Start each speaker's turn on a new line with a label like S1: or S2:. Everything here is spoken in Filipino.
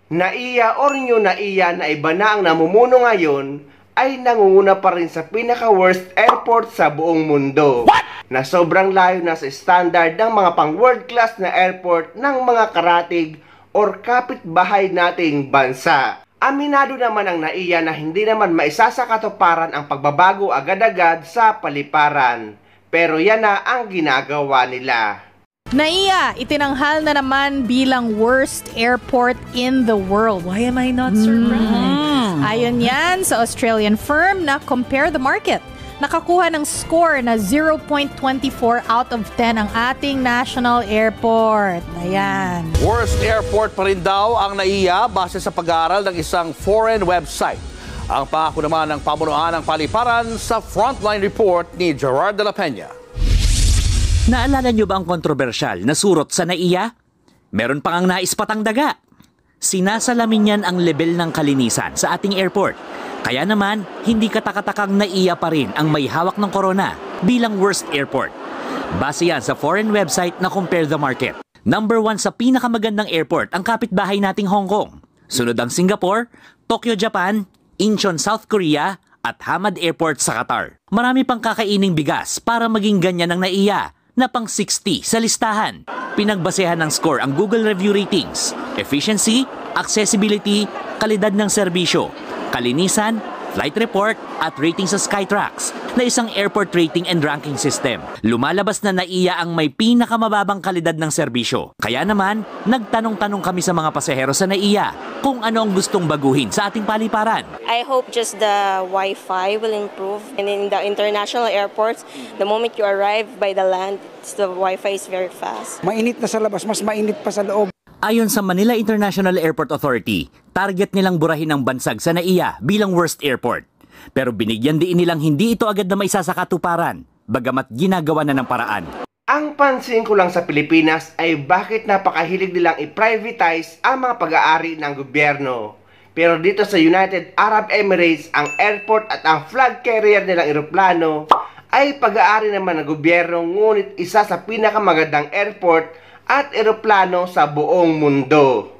S1: NAIA or New NAIA na iba na ang namumuno ngayon ay nangunguna pa rin sa pinaka-worst airport sa buong mundo. Na sobrang layo na sa standard ng mga pang-world class na airport ng mga karatig or kapitbahay nating bansa. Aminado naman ang NAIA na hindi naman maisasakatuparan ang pagbabago agad-agad sa paliparan. Pero yan na ang ginagawa nila.
S2: NAIA, itinanghal na naman bilang worst airport in the world. Why am I not surprised? Ayon yan sa Australian firm na Compare the Market. Nakakuha ng score na 0.24 out of 10 ang ating national airport. Ayan.
S3: Worst airport pa rin daw ang NAIA base sa pag-aaral ng isang foreign website. Ang pangako naman ng pamunuan ng paliparan sa Frontline Report ni Gerard de la Peña.
S4: Naalala niyo ba ang kontrobersyal na surot sa NAIA? Meron pang ang naispatang daga. Sinasalamin niyan ang level ng kalinisan sa ating airport. Kaya naman, hindi katakatakang NAIA pa rin ang may hawak ng corona bilang worst airport. Base yan sa foreign website na Compare the Market. Number 1 sa pinakamagandang airport ang kapitbahay nating Hong Kong. Sunod ang Singapore, Tokyo, Japan, Incheon, South Korea, at Hamad Airport sa Qatar. Marami pang kakaining bigas para maging ganyan ang NAIA na pang 60 sa listahan. Pinagbasehan ng score ang Google Review Ratings, efficiency, accessibility, kalidad ng serbisyo, kalinisan, flight report at rating sa Skytrax na isang airport rating and ranking system. Lumalabas na NAIA ang may pinakamababang kalidad ng serbisyo. Kaya naman, nagtanong-tanong kami sa mga pasahero sa NAIA kung ano ang gustong baguhin sa ating paliparan.
S5: I hope just the Wi-Fi will improve. And in the international airports, the moment you arrive by the land, the Wi-Fi is very fast.
S6: Mainit na sa labas, mas mainit pa sa loob.
S4: Ayon sa Manila International Airport Authority, target nilang burahin ang bansag sa NAIA bilang worst airport. Pero binigyan din nilang hindi ito agad na maisasakatuparan, bagamat ginagawa na ng paraan.
S1: Ang pansin ko lang sa Pilipinas ay bakit napakahilig nilang i-privatize ang mga pag-aari ng gobyerno. Pero dito sa United Arab Emirates, ang airport at ang flag carrier nilang eroplano ay pag-aari naman ng gobyerno, ngunit isa sa pinakamagandang airport at eroplano sa buong mundo.